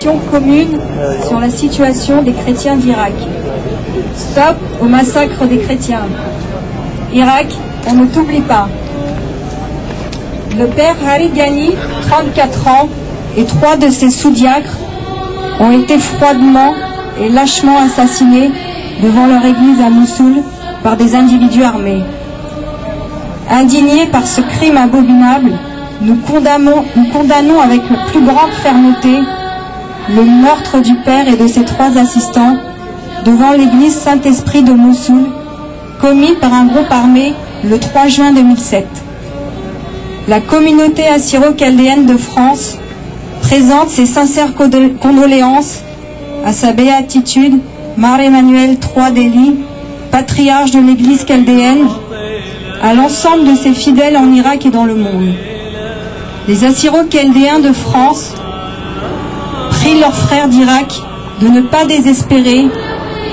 Commune sur la situation des chrétiens d'Irak. Stop au massacre des chrétiens. Irak, on ne t'oublie pas. Le père Harid Ghani, 34 ans, et 3 de ses sous-diacres ont été froidement et lâchement assassinés devant leur église à Mossoul par des individus armés. Indignés par ce crime abominable, nous condamnons avec la plus grande fermeté le meurtre du père et de ses 3 assistants devant l'église Saint-Esprit de Mossoul, commis par un groupe armé le 3 juin 2007. La communauté assyro-chaldéenne de France présente ses sincères condoléances à sa béatitude Mar-Emmanuel III d'Élie, patriarche de l'église chaldéenne, à l'ensemble de ses fidèles en Irak et dans le monde. Les assyro-chaldéens de France prient leurs frères d'Irak de ne pas désespérer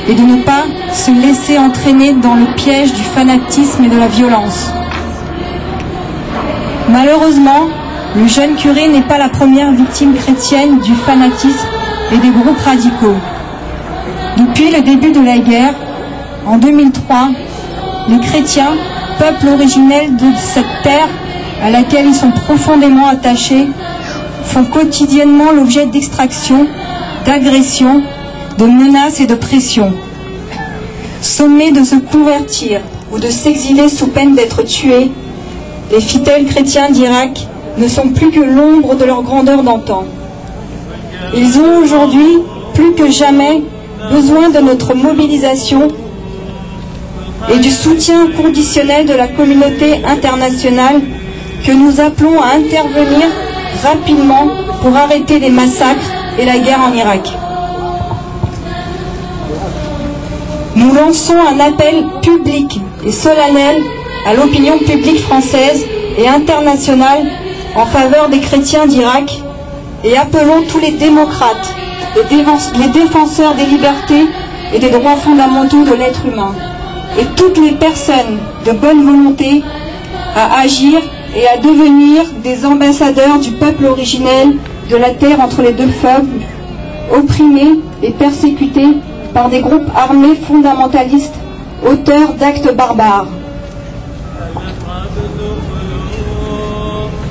et de ne pas se laisser entraîner dans le piège du fanatisme et de la violence. Malheureusement, le jeune curé n'est pas la première victime chrétienne du fanatisme et des groupes radicaux. Depuis le début de la guerre, en 2003, les chrétiens, peuple originel de cette terre à laquelle ils sont profondément attachés, font quotidiennement l'objet d'extraction, d'agressions, de menaces et de pressions. Sommés de se convertir ou de s'exiler sous peine d'être tués, les fidèles chrétiens d'Irak ne sont plus que l'ombre de leur grandeur d'antan. Ils ont aujourd'hui, plus que jamais, besoin de notre mobilisation et du soutien inconditionnel de la communauté internationale que nous appelons à intervenir rapidement pour arrêter les massacres et la guerre en Irak. Nous lançons un appel public et solennel à l'opinion publique française et internationale en faveur des chrétiens d'Irak et appelons tous les démocrates, les défenseurs des libertés et des droits fondamentaux de l'être humain et toutes les personnes de bonne volonté à agir et à devenir des ambassadeurs du peuple originel de la terre entre les deux peuples, opprimés et persécutés par des groupes armés fondamentalistes, auteurs d'actes barbares.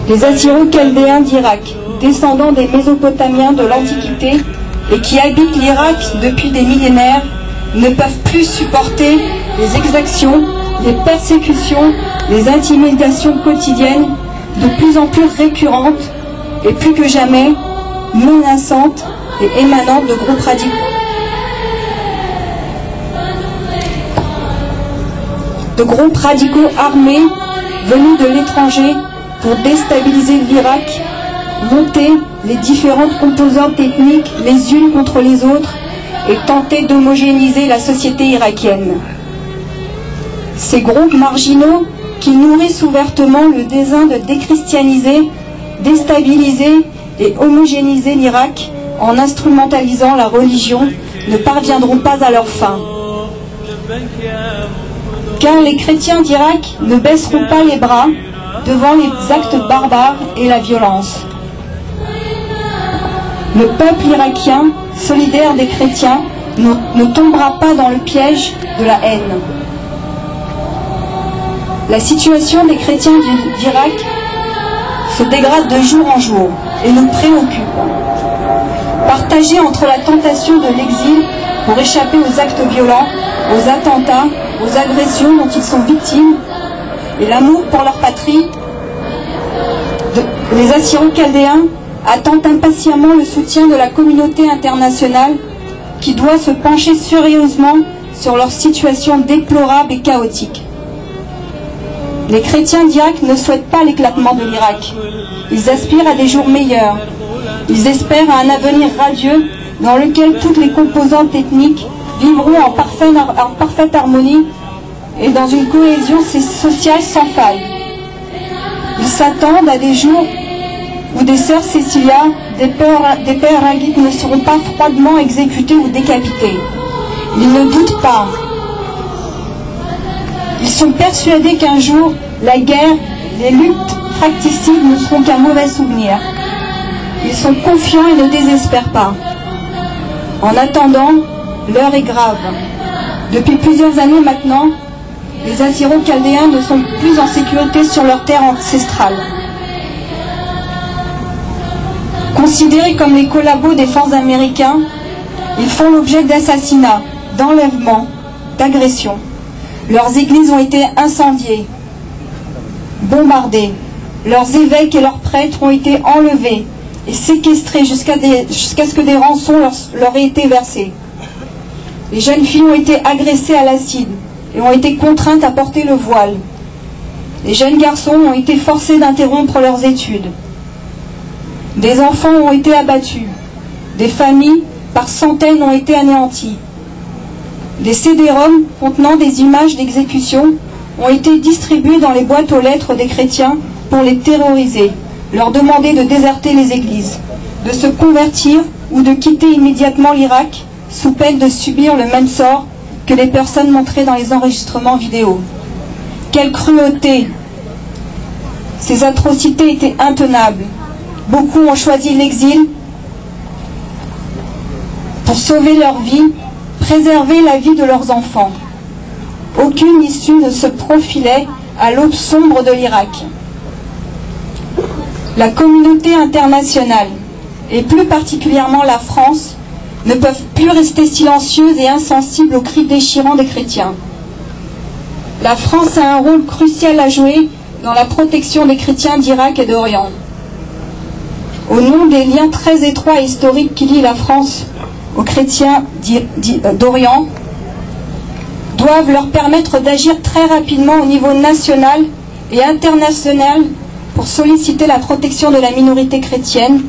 Les Assyro-Chaldéens d'Irak, descendants des Mésopotamiens de l'Antiquité et qui habitent l'Irak depuis des millénaires, ne peuvent plus supporter les exactions, les persécutions, les intimidations quotidiennes, de plus en plus récurrentes et plus que jamais menaçantes et émanantes de groupes radicaux. De groupes radicaux armés venus de l'étranger pour déstabiliser l'Irak, monter les différentes composantes ethniques les unes contre les autres et tenter d'homogénéiser la société irakienne. Ces groupes marginaux qui nourrissent ouvertement le désir de déchristianiser, déstabiliser et homogénéiser l'Irak en instrumentalisant la religion ne parviendront pas à leur fin. Car les chrétiens d'Irak ne baisseront pas les bras devant les actes barbares et la violence. Le peuple irakien, solidaire des chrétiens, ne tombera pas dans le piège de la haine. La situation des chrétiens d'Irak se dégrade de jour en jour et nous préoccupe. Partagés entre la tentation de l'exil pour échapper aux actes violents, aux attentats, aux agressions dont ils sont victimes et l'amour pour leur patrie, les Assyro-Chaldéens attendent impatiemment le soutien de la communauté internationale qui doit se pencher sérieusement sur leur situation déplorable et chaotique. Les chrétiens d'Irak ne souhaitent pas l'éclatement de l'Irak. Ils aspirent à des jours meilleurs. Ils espèrent à un avenir radieux dans lequel toutes les composantes ethniques vivront en parfaite harmonie et dans une cohésion sociale sans faille. Ils s'attendent à des jours où des sœurs Cécilia, des pères Raguites ne seront pas froidement exécutés ou décapités. Ils ne doutent pas. Ils sont persuadés qu'un jour, la guerre, les luttes fratricides ne seront qu'un mauvais souvenir. Ils sont confiants et ne désespèrent pas. En attendant, l'heure est grave. Depuis plusieurs années maintenant, les Assyro-Chaldéens ne sont plus en sécurité sur leur terre ancestrale. Considérés comme les collabos des forces américains, ils font l'objet d'assassinats, d'enlèvements, d'agressions. Leurs églises ont été incendiées, bombardées. Leurs évêques et leurs prêtres ont été enlevés et séquestrés jusqu'à ce que des rançons leur aient été versées. Les jeunes filles ont été agressées à l'acide et ont été contraintes à porter le voile. Les jeunes garçons ont été forcés d'interrompre leurs études. Des enfants ont été abattus. Des familles, par centaines, ont été anéanties. Des CD-ROM contenant des images d'exécution ont été distribués dans les boîtes aux lettres des chrétiens pour les terroriser, leur demander de déserter les églises, de se convertir ou de quitter immédiatement l'Irak sous peine de subir le même sort que les personnes montrées dans les enregistrements vidéo. Quelle cruauté! Ces atrocités étaient intenables. Beaucoup ont choisi l'exil pour sauver leur vie, préserver la vie de leurs enfants. Aucune issue ne se profilait à l'aube sombre de l'Irak. La communauté internationale, et plus particulièrement la France, ne peuvent plus rester silencieuses et insensibles aux cris déchirants des chrétiens. La France a un rôle crucial à jouer dans la protection des chrétiens d'Irak et d'Orient. Au nom des liens très étroits et historiques qui lient la France aux chrétiens d'Orient, doivent leur permettre d'agir très rapidement au niveau national et international pour solliciter la protection de la minorité chrétienne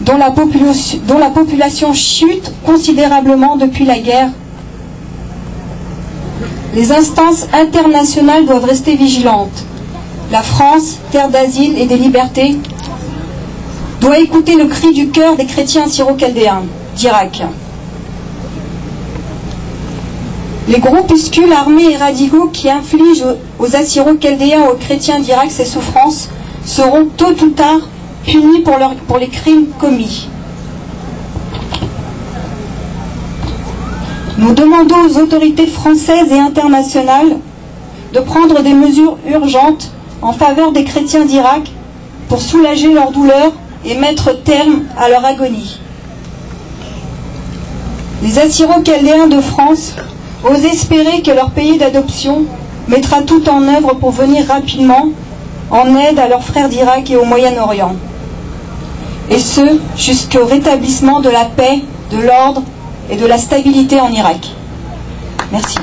dont la population chute considérablement depuis la guerre. Les instances internationales doivent rester vigilantes. La France, terre d'asile et des libertés, doit écouter le cri du cœur des chrétiens assyro-chaldéens d'Irak. Les groupuscules armés et radicaux qui infligent aux Assyro-Chaldéens et aux chrétiens d'Irak ces souffrances seront tôt ou tard punis pour les crimes commis. Nous demandons aux autorités françaises et internationales de prendre des mesures urgentes en faveur des chrétiens d'Irak pour soulager leur douleur et mettre terme à leur agonie. Les Assyro-Chaldéens de France osent espérer que leur pays d'adoption mettra tout en œuvre pour venir rapidement en aide à leurs frères d'Irak et au Moyen-Orient. Et ce, jusqu'au rétablissement de la paix, de l'ordre et de la stabilité en Irak. Merci.